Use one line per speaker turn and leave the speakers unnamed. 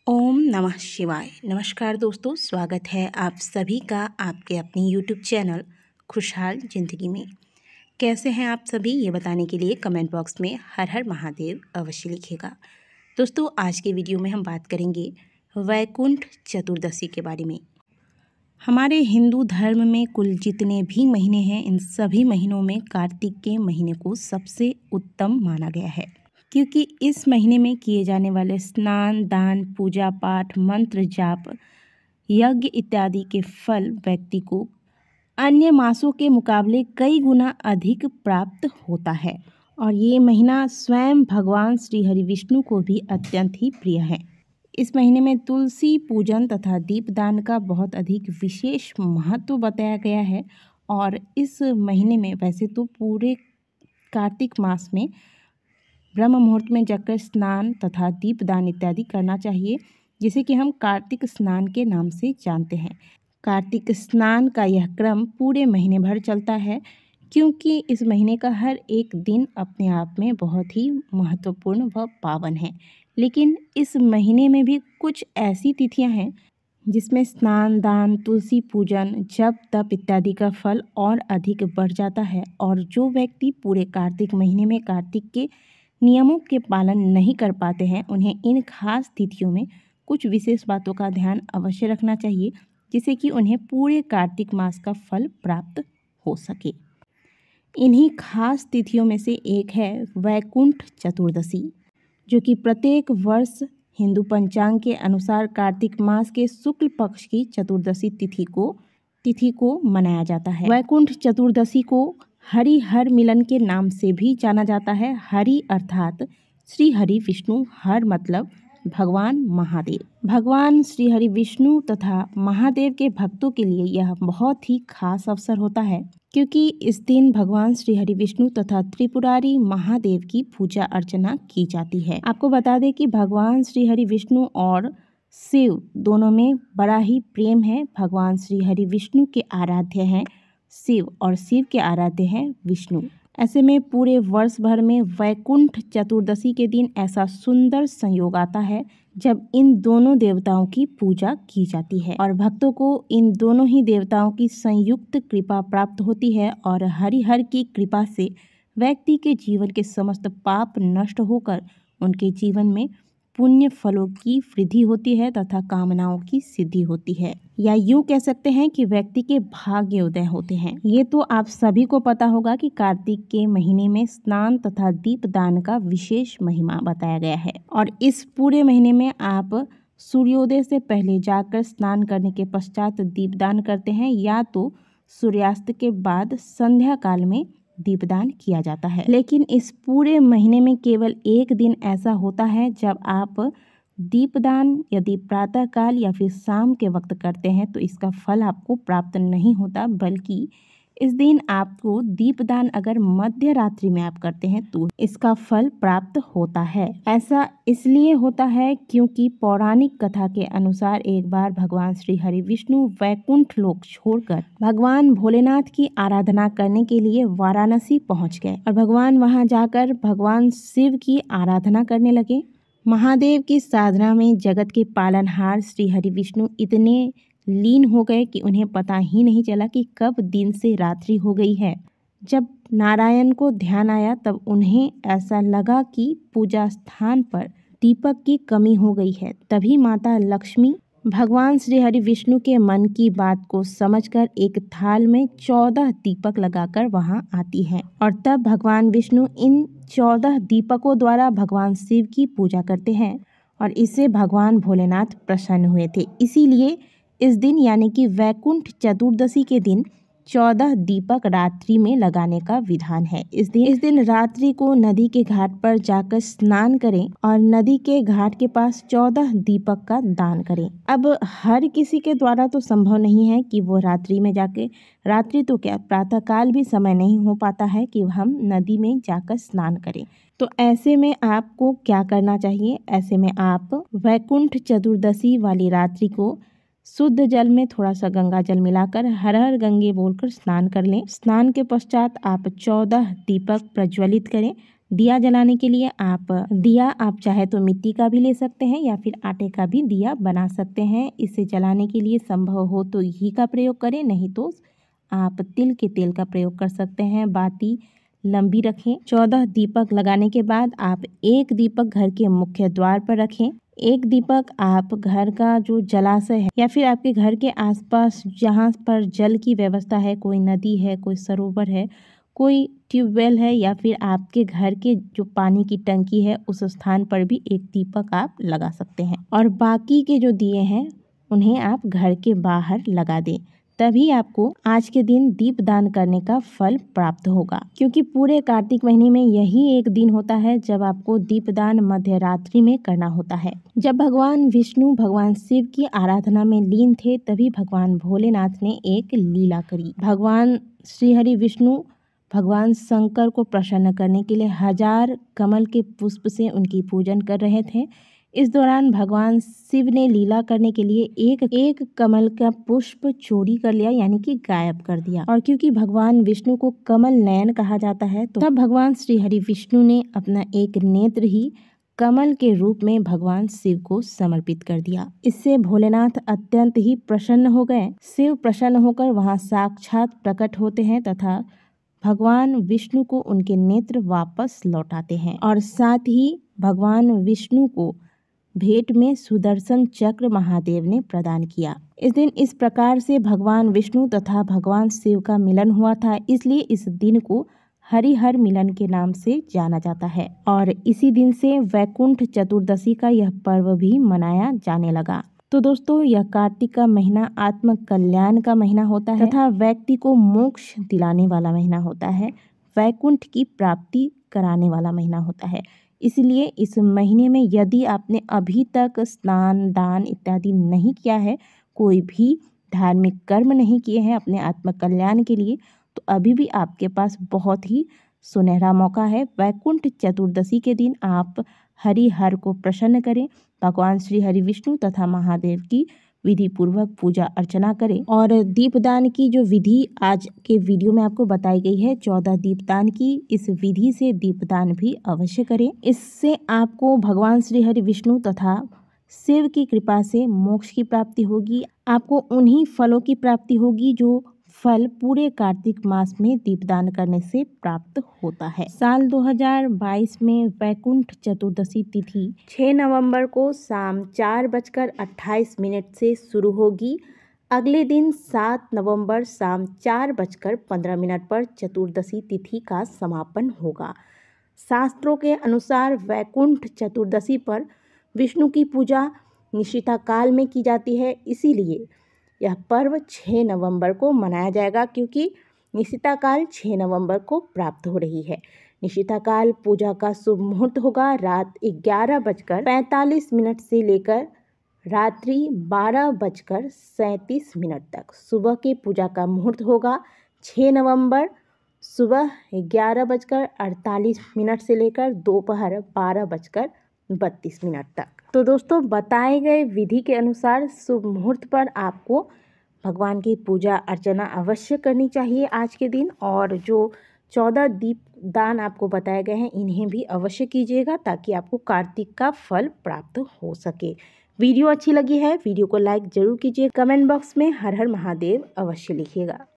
ओम नमः शिवाय। नमस्कार दोस्तों, स्वागत है आप सभी का आपके अपनी यूट्यूब चैनल खुशहाल ज़िंदगी में। कैसे हैं आप सभी, ये बताने के लिए कमेंट बॉक्स में हर हर महादेव अवश्य लिखिएगा। दोस्तों, आज के वीडियो में हम बात करेंगे वैकुंठ चतुर्दशी के बारे में। हमारे हिंदू धर्म में कुल जितने भी महीने हैं, इन सभी महीनों में कार्तिक के महीने को सबसे उत्तम माना गया है, क्योंकि इस महीने में किए जाने वाले स्नान, दान, पूजा पाठ, मंत्र जाप, यज्ञ इत्यादि के फल व्यक्ति को अन्य मासों के मुकाबले कई गुना अधिक प्राप्त होता है। और ये महीना स्वयं भगवान श्री हरि विष्णु को भी अत्यंत ही प्रिय है। इस महीने में तुलसी पूजन तथा दीपदान का बहुत अधिक विशेष महत्व बताया गया है। और इस महीने में वैसे तो पूरे कार्तिक मास में ब्रह्म मुहूर्त में जगकर स्नान तथा दीपदान इत्यादि करना चाहिए, जिसे कि हम कार्तिक स्नान के नाम से जानते हैं। कार्तिक स्नान का यह क्रम पूरे महीने भर चलता है, क्योंकि इस महीने का हर एक दिन अपने आप में बहुत ही महत्वपूर्ण व पावन है। लेकिन इस महीने में भी कुछ ऐसी तिथियां हैं जिसमें स्नान, दान, तुलसी पूजन, जप तप इत्यादि का फल और अधिक बढ़ जाता है। और जो व्यक्ति पूरे कार्तिक महीने में कार्तिक के नियमों के पालन नहीं कर पाते हैं, उन्हें इन खास तिथियों में कुछ विशेष बातों का ध्यान अवश्य रखना चाहिए, जिससे कि उन्हें पूरे कार्तिक मास का फल प्राप्त हो सके। इन्हीं खास तिथियों में से एक है वैकुंठ चतुर्दशी, जो कि प्रत्येक वर्ष हिंदू पंचांग के अनुसार कार्तिक मास के शुक्ल पक्ष की चतुर्दशी तिथि को मनाया जाता है। वैकुंठ चतुर्दशी को हरि हर मिलन के नाम से भी जाना जाता है। हरि अर्थात श्री हरि विष्णु, हर मतलब भगवान महादेव। भगवान श्री हरि विष्णु तथा महादेव के भक्तों के लिए यह बहुत ही खास अवसर होता है, क्योंकि इस दिन भगवान श्री हरि विष्णु तथा त्रिपुरारी महादेव की पूजा अर्चना की जाती है। आपको बता दें कि भगवान श्री हरि विष्णु और शिव दोनों में बड़ा ही प्रेम है। भगवान श्री हरि विष्णु के आराध्य हैं शिव और शिव के आराध्य हैं विष्णु। ऐसे में पूरे वर्ष भर में वैकुंठ चतुर्दशी के दिन ऐसा सुंदर संयोग आता है जब इन दोनों देवताओं की पूजा की जाती है और भक्तों को इन दोनों ही देवताओं की संयुक्त कृपा प्राप्त होती है। और हरिहर की कृपा से व्यक्ति के जीवन के समस्त पाप नष्ट होकर उनके जीवन में पुण्य फलों की वृद्धि होती है तथा कामनाओं की सिद्धि होती है, या यूँ कह सकते हैं कि व्यक्ति के भाग्य उदय होते हैं। ये तो आप सभी को पता होगा कि कार्तिक के महीने में स्नान तथा दीपदान का विशेष महिमा बताया गया है। और इस पूरे महीने में आप सूर्योदय से पहले जाकर स्नान करने के पश्चात दीपदान करते हैं, या तो सूर्यास्त के बाद संध्या काल में दीपदान किया जाता है। लेकिन इस पूरे महीने में केवल एक दिन ऐसा होता है जब आप दीपदान यदि प्रातः काल या फिर शाम के वक्त करते हैं तो इसका फल आपको प्राप्त नहीं होता, बल्कि इस दिन आपको दीपदान अगर मध्य रात्रि में आप करते हैं तो इसका फल प्राप्त होता है। ऐसा इसलिए होता है क्योंकि पौराणिक कथा के अनुसार एक बार भगवान श्री हरि विष्णु वैकुंठ लोक छोड़कर भगवान भोलेनाथ की आराधना करने के लिए वाराणसी पहुंच गए और भगवान वहां जाकर भगवान शिव की आराधना करने लगे। महादेव की साधना में जगत के पालनहार श्री हरि विष्णु इतने लीन हो गए कि उन्हें पता ही नहीं चला कि कब दिन से रात्रि हो गई है। जब नारायण को ध्यान आया तब उन्हें ऐसा लगा कि पूजा स्थान पर दीपक की कमी हो गई है। तभी माता लक्ष्मी भगवान श्री हरि विष्णु के मन की बात को समझकर एक थाल में 14 दीपक लगाकर वहां आती हैं और तब भगवान विष्णु इन 14 दीपकों द्वारा भगवान शिव की पूजा करते हैं और इससे भगवान भोलेनाथ प्रसन्न हुए थे। इसीलिए इस दिन यानी कि वैकुंठ चतुर्दशी के दिन 14 दीपक रात्रि में लगाने का विधान है। इस दिन रात्रि को नदी के घाट पर जाकर स्नान करें और नदी के घाट के पास 14 दीपक का दान करें। अब हर किसी के द्वारा तो संभव नहीं है कि वो रात्रि में जाके, रात्रि तो क्या प्रातःकाल भी समय नहीं हो पाता है कि हम नदी में जाकर स्नान करें। तो ऐसे में आपको क्या करना चाहिए? ऐसे में आप वैकुंठ चतुर्दशी वाली रात्रि को शुद्ध जल में थोड़ा सा गंगा जल मिलाकर हर हर गंगे बोलकर स्नान कर लें। स्नान के पश्चात आप 14 दीपक प्रज्वलित करें दिया जलाने के लिए आप चाहे तो मिट्टी का भी ले सकते हैं या फिर आटे का भी दिया बना सकते हैं। इसे जलाने के लिए संभव हो तो घी का प्रयोग करें, नहीं तो आप तिल के तेल का प्रयोग कर सकते हैं। बाती लंबी रखें। 14 दीपक लगाने के बाद आप एक दीपक घर के मुख्य द्वार पर रखें। एक दीपक आप घर का जो जलाशय है या फिर आपके घर के आसपास जहाँ पर जल की व्यवस्था है, कोई नदी है, कोई सरोवर है, कोई ट्यूबवेल है या फिर आपके घर के जो पानी की टंकी है, उस स्थान पर भी एक दीपक आप लगा सकते हैं। और बाकी के जो दिए हैं उन्हें आप घर के बाहर लगा दें, तभी आपको आज के दिन दीप दान करने का फल प्राप्त होगा। क्योंकि पूरे कार्तिक महीने में यही एक दिन होता है जब आपको दीप दान मध्य रात्रि में करना होता है। जब भगवान विष्णु भगवान शिव की आराधना में लीन थे, तभी भगवान भोलेनाथ ने एक लीला करी। भगवान श्री हरि विष्णु भगवान शंकर को प्रसन्न करने के लिए 1000 कमल के पुष्प से उनकी पूजन कर रहे थे। इस दौरान भगवान शिव ने लीला करने के लिए एक कमल का पुष्प चोरी कर लिया, यानी कि गायब कर दिया। और क्योंकि भगवान विष्णु को कमल नयन कहा जाता है, तो तब भगवान श्री हरि विष्णु ने अपना एक नेत्र ही कमल के रूप में भगवान शिव को समर्पित कर दिया। इससे भोलेनाथ अत्यंत ही प्रसन्न हो गए। शिव प्रसन्न होकर वहां साक्षात प्रकट होते हैं तथा भगवान विष्णु को उनके नेत्र वापस लौटाते हैं। और साथ ही भगवान विष्णु को भेंट में सुदर्शन चक्र महादेव ने प्रदान किया। इस दिन इस प्रकार से भगवान विष्णु तथा भगवान शिव का मिलन हुआ था, इसलिए इस दिन को हरिहर मिलन के नाम से जाना जाता है। और इसी दिन से वैकुंठ चतुर्दशी का यह पर्व भी मनाया जाने लगा। तो दोस्तों, यह कार्तिक का महीना आत्म कल्याण का महीना होता है तथा व्यक्ति को मोक्ष दिलाने वाला महीना होता है, वैकुंठ की प्राप्ति कराने वाला महीना होता है। इसलिए इस महीने में यदि आपने अभी तक स्नान दान इत्यादि नहीं किया है, कोई भी धार्मिक कर्म नहीं किए हैं अपने आत्म कल्याण के लिए, तो अभी भी आपके पास बहुत ही सुनहरा मौका है। वैकुंठ चतुर्दशी के दिन आप हरिहर को प्रसन्न करें, भगवान श्री हरि विष्णु तथा महादेव की विधि पूर्वक पूजा अर्चना करें। और दीपदान की जो विधि आज के वीडियो में आपको बताई गई है, 14 दीपदान की, इस विधि से दीपदान भी अवश्य करें। इससे आपको भगवान श्री हरि विष्णु तथा शिव की कृपा से मोक्ष की प्राप्ति होगी। आपको उन्हीं फलों की प्राप्ति होगी जो फल पूरे कार्तिक मास में दीपदान करने से प्राप्त होता है। साल 2022 में वैकुंठ चतुर्दशी तिथि 6 नवंबर को शाम 4:28 से शुरू होगी। अगले दिन 7 नवंबर शाम 4:15 पर चतुर्दशी तिथि का समापन होगा। शास्त्रों के अनुसार वैकुंठ चतुर्दशी पर विष्णु की पूजा निशिता काल में की जाती है, इसीलिए यह पर्व 6 नवंबर को मनाया जाएगा, क्योंकि निशिता काल 6 नवंबर को प्राप्त हो रही है। निशिता काल पूजा का शुभ मुहूर्त होगा रात 11:45 से लेकर रात्रि 12:37 तक। सुबह की पूजा का मुहूर्त होगा 6 नवंबर सुबह 11:48 से लेकर दोपहर 12:32 तक। तो दोस्तों, बताए गए विधि के अनुसार शुभ मुहूर्त पर आपको भगवान की पूजा अर्चना अवश्य करनी चाहिए आज के दिन। और जो 14 दीप दान आपको बताए गए हैं, इन्हें भी अवश्य कीजिएगा ताकि आपको कार्तिक का फल प्राप्त हो सके। वीडियो अच्छी लगी है, वीडियो को लाइक जरूर कीजिए। कमेंट बॉक्स में हर हर महादेव अवश्य लिखिएगा।